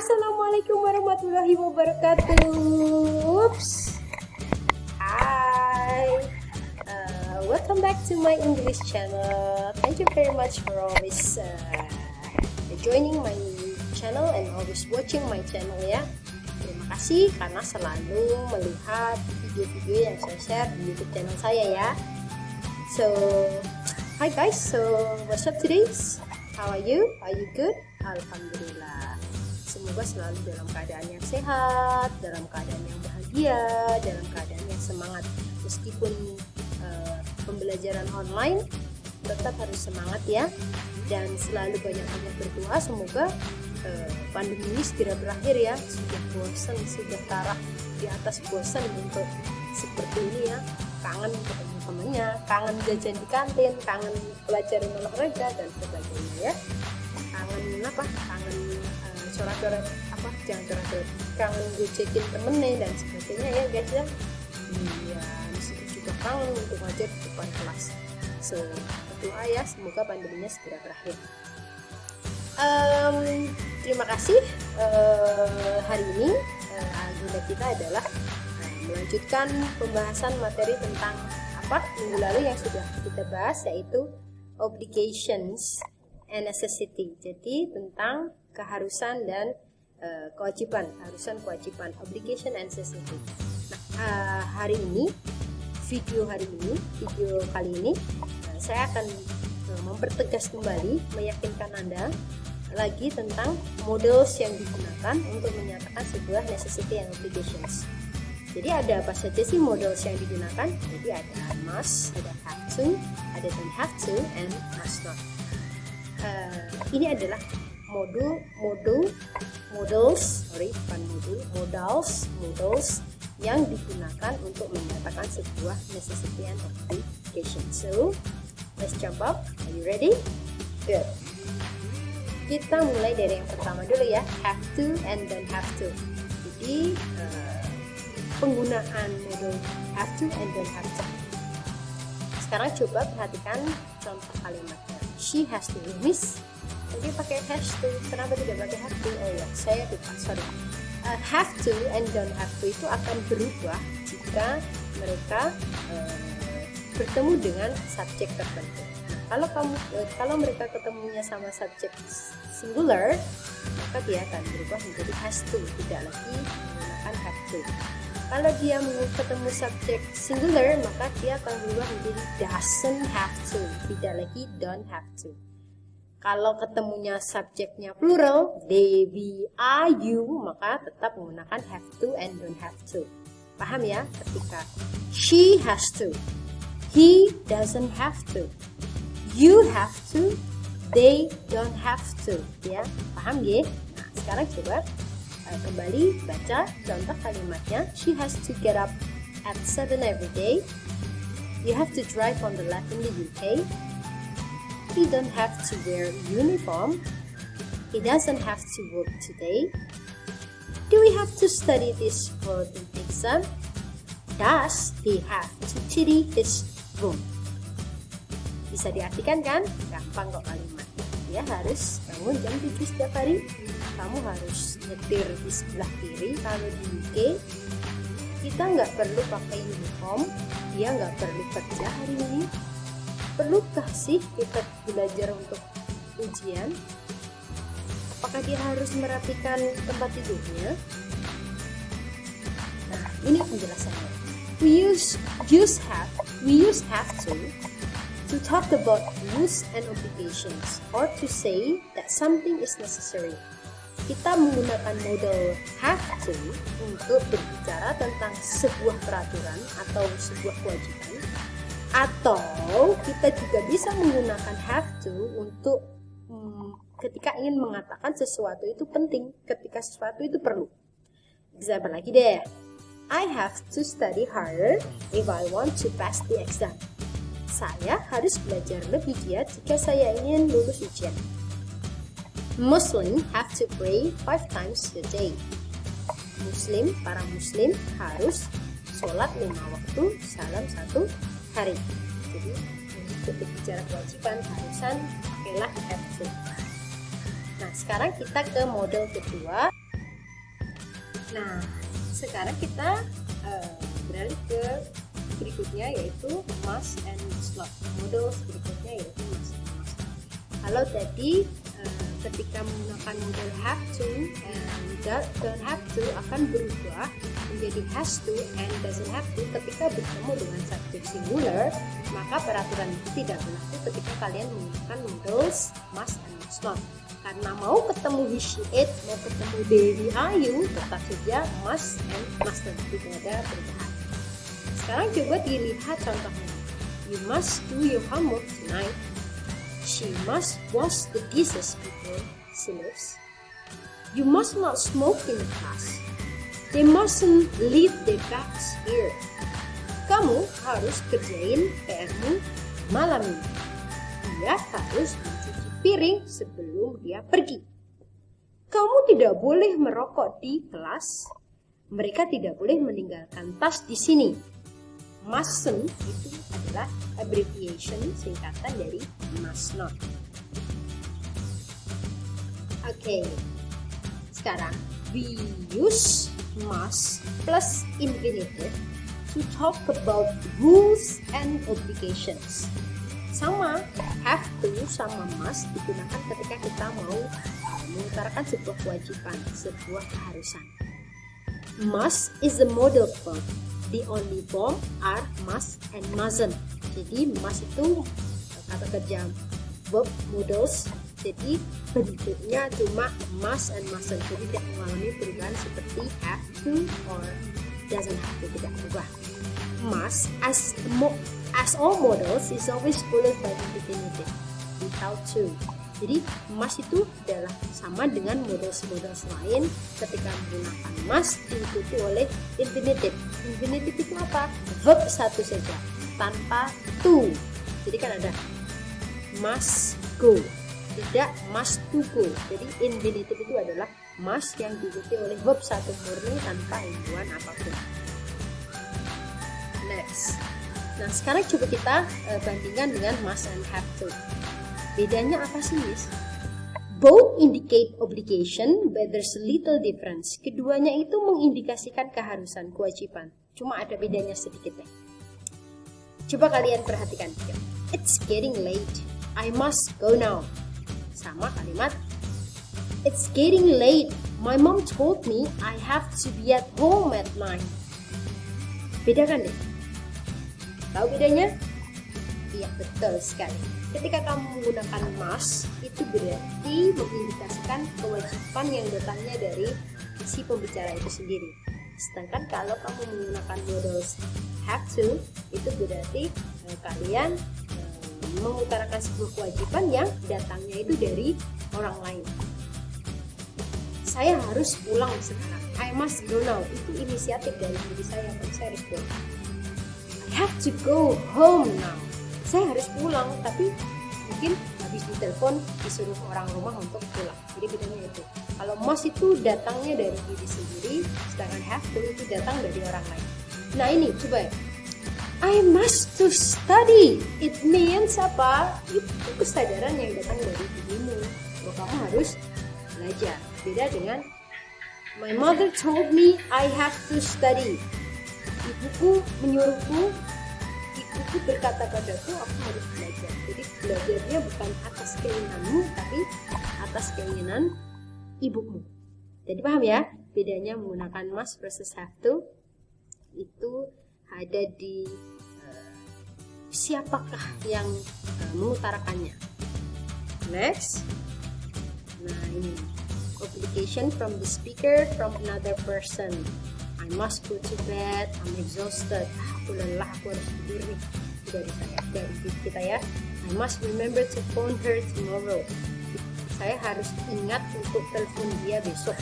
Assalamualaikum warahmatullahi wabarakatuh. Oops. Hi. Welcome back to my English channel. Thank you very much for always joining my channel and always watching my channel ya. Terima kasih karena selalu melihat video-video yang saya share di YouTube channel saya ya. So, hi guys. So, what's up today? How are you? Are you good? Alhamdulillah. Semoga selalu dalam keadaan yang sehat, dalam keadaan yang bahagia, dalam keadaan yang semangat. Meskipun pembelajaran online, tetap harus semangat ya. Dan selalu banyak-banyak berdoa semoga pandemi ini segera berakhir ya. Sudah bosan, sudah taraf di atas bosan untuk seperti ini ya. Kangen ketemu temannya, kangen jajan di kantin, kangen pelajaran olahraga dan sebagainya ya. Kangen apa? Kangen coret-coret apa? Jangan coret-coret. Kangen gojekin temennya dan sebagainya ya guys ya. Iya, disitu juga kangen untuk ngajar di depan kelas. So, berdoa ya semoga pandeminya segera berakhir. Terima kasih. Hari ini agenda kita adalah melanjutkan pembahasan materi tentang apa minggu lalu yang sudah kita bahas, yaitu obligations and necessity. Jadi tentang keharusan dan kewajiban, kewajiban, obligation and necessity. Nah, video kali ini saya akan mempertegas kembali, meyakinkan Anda lagi tentang models yang digunakan untuk menyatakan sebuah necessity and obligations. Jadi ada apa saja sih models yang digunakan? Jadi ada must, ada have to, ada don't have to, and must not. Ini adalah modals yang digunakan untuk menyatakan sebuah necessity and obligation. So, let's jump up. Are you ready? Good. Kita mulai dari yang pertama dulu ya, have to and don't have to. Jadi penggunaan model have to and don't have to. Sekarang coba perhatikan contoh kalimatnya. She has to, Miss. Jadi pakai has to, kenapa tidak pakai have to? Oh ya, saya lupa, sorry. Have to and don't have to itu akan berubah jika mereka bertemu dengan subjek tertentu. Nah, kalau mereka ketemunya sama subjek singular, maka dia akan berubah menjadi has to, tidak lagi menggunakan have to. Kalau dia ketemu subjek singular, maka dia akan berubah menjadi doesn't have to, tidak lagi don't have to. Kalau ketemunya subjeknya plural, they, we, are, you, maka tetap menggunakan have to and don't have to. Paham ya? Ketika she has to, he doesn't have to, you have to, they don't have to. Ya, paham ya? Nah, sekarang coba kembali baca contoh kalimatnya. She has to get up at 7 every day. You have to drive on the left in the UK. He don't have to wear uniform. He doesn't have to work today. Do we have to study this for the exam? Does he have to tidy his room? Bisa diartikan kan? Gampang kok kalimatnya. Dia harus bangun jam 7 setiap hari. Kamu harus nyetir di sebelah kiri. Kalau di UK kita nggak perlu pakai uniform, dia nggak perlu kerja hari ini. Perlukah sih kita belajar untuk ujian? Apakah dia harus merapikan tempat tidurnya? Nah, ini penjelasannya. We use have to talk about rules and obligations, or to say that something is necessary. Kita menggunakan model have to untuk berbicara tentang sebuah peraturan atau sebuah kewajiban, atau kita juga bisa menggunakan have to untuk ketika ingin mengatakan sesuatu itu penting, ketika sesuatu itu perlu. Example lagi deh. I have to study harder if I want to pass the exam. Saya harus belajar lebih giat jika saya ingin lulus ujian. Muslim have to pray 5 times a day. Para muslim harus sholat 5 waktu dalam 1 hari. Jadi untuk berbicara kewajiban, keharusan, pakailah have to. Nah, sekarang kita ke model kedua. Nah, sekarang kita beralih ke berikutnya, yaitu must and must not. Model berikutnya yaitu must and must not. Kalau tadi ketika menggunakan model have to and don't have to akan berubah menjadi has to and doesn't have to ketika bertemu dengan subjek singular, maka peraturan itu tidak berlaku ketika kalian menggunakan models must and must not. Karena mau ketemu he, she, it, mau ketemu Dewi, Ayu, tetap saja must and must not, tidak ada perubahan. Sekarang coba dilihat contohnya. You must do your homework tonight. She must wash the dishes before she leaves. You must not smoke in the class. They mustn't leave their bags here. Kamu harus kerjain PR-mu malam ini. Dia harus mencuci piring sebelum dia pergi. Kamu tidak boleh merokok di kelas. Mereka tidak boleh meninggalkan tas di sini. Mustn't itu adalah abbreviation singkatan dari must not. Oke, sekarang we use must plus infinitive to talk about rules and obligations. Sama have to sama must digunakan ketika kita mau mengutarakan sebuah kewajiban, sebuah keharusan. Must is the modal verb. The only form are must and mustn't. Jadi must itu kata kerja verb modals. Jadi bentuknya cuma must and mustn't. Jadi tidak mengalami perubahan seperti have to or doesn't have to, tidak berubah. Must as all modals is always followed by infinitive without to. Jadi must itu adalah sama dengan modals-modals lain ketika menggunakan must diikuti oleh infinitive. Infinitive itu apa? Verb satu saja tanpa to. Jadi kan ada must go, tidak must to go. Jadi infinitive itu adalah must yang diikuti oleh verb satu murni tanpa himbuan apapun. Next. Nah, sekarang coba kita bandingkan dengan must and have to. Bedanya apa sih, Miss? Both indicate obligation, but there's little difference. Keduanya itu mengindikasikan keharusan, kewajiban. Cuma ada bedanya sedikit deh. Coba kalian perhatikan. It's getting late. I must go now. Sama kalimat it's getting late. My mom told me I have to be at home at 9. Beda kan deh? Tahu bedanya? Iya, betul sekali. Ketika kamu menggunakan must, itu berarti mengindikasikan kewajiban yang datangnya dari si pembicara itu sendiri. Sedangkan kalau kamu menggunakan modals have to, itu berarti kalian mengutarakan sebuah kewajiban yang datangnya itu dari orang lain. Saya harus pulang sekarang. I must go now. Itu inisiatif dari diri saya harus pulang. I have to go home now. Saya harus pulang, tapi mungkin habis ditelepon disuruh orang rumah untuk pulang. Jadi bedanya itu. Kalau must itu datangnya dari diri sendiri, sedangkan have to itu datang dari orang lain. Nah ini coba ya. I must to study. It means apa? Itu kesadaran yang datang dari dirimu bahwa kamu harus belajar. Beda dengan my mother told me I have to study. Ibuku menyuruhku, ibuku berkata padaku aku harus belajar. Jadi belajarnya bukan atas keinginanmu, tapi atas keinginan ibumu. Jadi paham ya? Bedanya menggunakan must versus have to itu ada di siapakah yang mengutarakannya. Next. Nah ini obligation from the speaker from another person. I must go to bed, I'm exhausted. Aku lelah, aku harus tidur nih. Dari saya, dari kita ya. I must remember to phone her tomorrow. Saya harus ingat untuk telepon dia besok.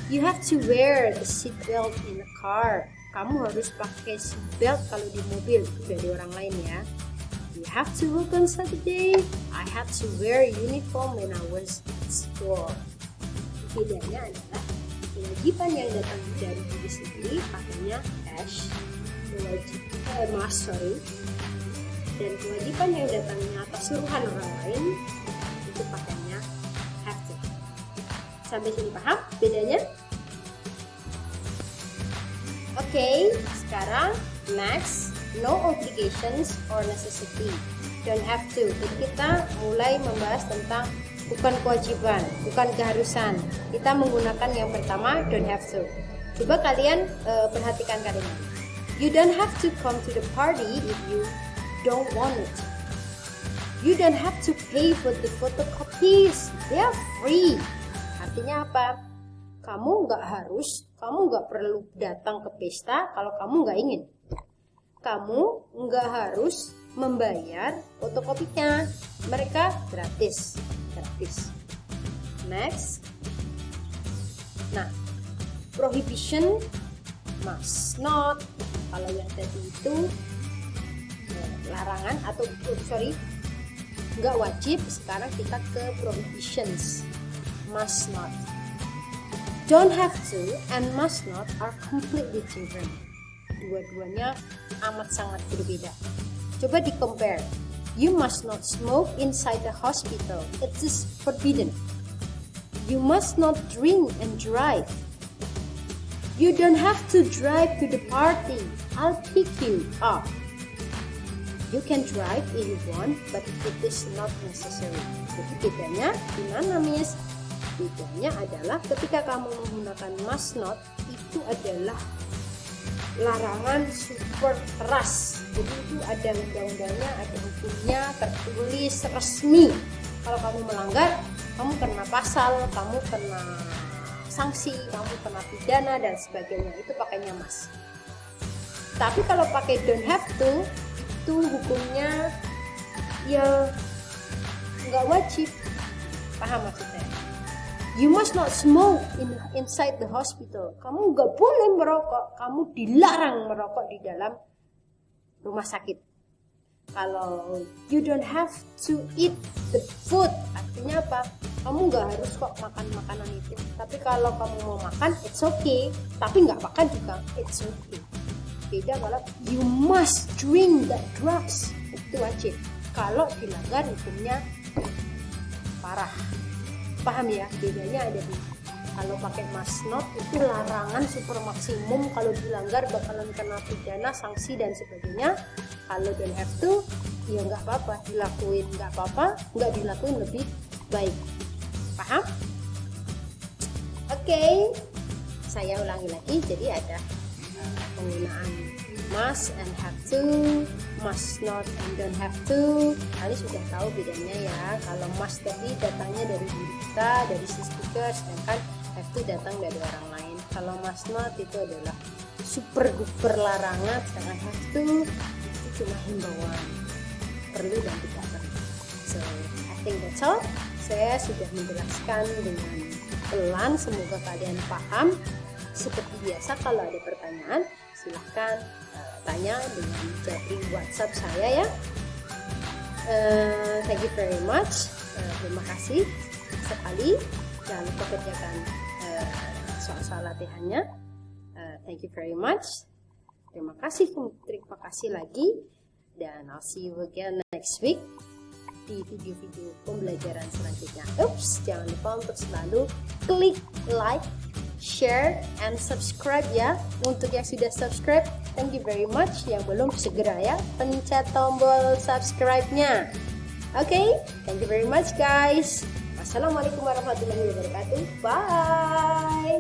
You have to wear the seat belt in the car. Kamu harus pakai seat belt kalau di mobil. Itu dari orang lain ya. You have to work on Saturday. I had to wear uniform when I was at school. Bedanya adalah kewajiban yang datang dari diri sendiri pakainya dash, dan kewajiban yang datangnya atas suruhan orang lain itu pakainya have to. Sampai sini paham bedanya? Next, no obligations or necessity. Don't have to. Jadi kita mulai membahas tentang bukan kewajiban, bukan keharusan. Kita menggunakan yang pertama, don't have to. Coba kalian perhatikan kalimat. You don't have to come to the party if you don't want it. You don't have to pay for the photocopies. They are free. Artinya apa? Kamu nggak harus, kamu nggak perlu datang ke pesta kalau kamu nggak ingin. Kamu nggak harus membayar fotokopinya. Mereka gratis. Next. Nah, prohibition, must not. Kalau yang tadi itu larangan atau nggak wajib. Sekarang kita ke prohibitions, must not. Don't have to and must not are completely different. Dua-duanya amat sangat berbeda. Coba di compare. You must not smoke inside the hospital. It is forbidden. You must not drink and drive. You don't have to drive to the party. I'll pick you up. You can drive if you want, but it is not necessary. Jadi bedanya di mana, Miss? Bedanya adalah ketika kamu menggunakan must not, itu adalah larangan super keras. Jadi itu ada undang-undangnya, ada hukumnya, tertulis, resmi. Kalau kamu melanggar, kamu kena pasal, kamu kena sanksi, kamu kena pidana dan sebagainya. Itu pakainya must. Tapi kalau pakai don't have to, itu hukumnya ya nggak wajib. Paham maksudnya? You must not smoke inside the hospital. Kamu nggak boleh merokok. Kamu dilarang merokok di dalam rumah sakit. Kalau you don't have to eat the food, artinya apa? Kamu nggak harus kok makan makanan itu. Tapi kalau kamu mau makan, it's okay. Tapi nggak makan juga, it's okay. Beda kalau you must drink the drugs, itu wajib. Kalau dilanggar hukumnya parah. Paham ya? Bedanya ada di kalau pakai must not itu larangan super maksimum, kalau dilanggar bakalan kena pidana, sanksi dan sebagainya. Kalau don't have to, ya nggak apa-apa, dilakuin nggak apa-apa, nggak dilakuin lebih baik. Paham? Oke. Saya ulangi lagi, jadi ada penggunaan must and have to, must not and don't have to. Kalian sudah tahu bedanya ya. Kalau must tadi datangnya dari diri kita, dari si speaker, sedangkan have to datang dari orang lain. Kalau must not itu adalah super duper larangan, sedangkan have to itu cuma himbauan, perlu dan tidak perlu. So I think that's all. Saya sudah menjelaskan dengan pelan, semoga kalian paham. Seperti biasa, kalau ada pertanyaan silahkan tanya dengan chatting WhatsApp saya ya. Thank you very much. Terima kasih sekali. Jangan lupa kerjakan soal-soal latihannya. Thank you very much. Terima kasih lagi. Dan I'll see you again next week di video-video pembelajaran selanjutnya. Jangan lupa untuk selalu klik like, share, and subscribe ya. Untuk yang sudah subscribe, thank you very much. Yang belum, segera ya pencet tombol subscribe-nya. Okay, thank you very much guys. Wassalamualaikum warahmatullahi wabarakatuh. Bye.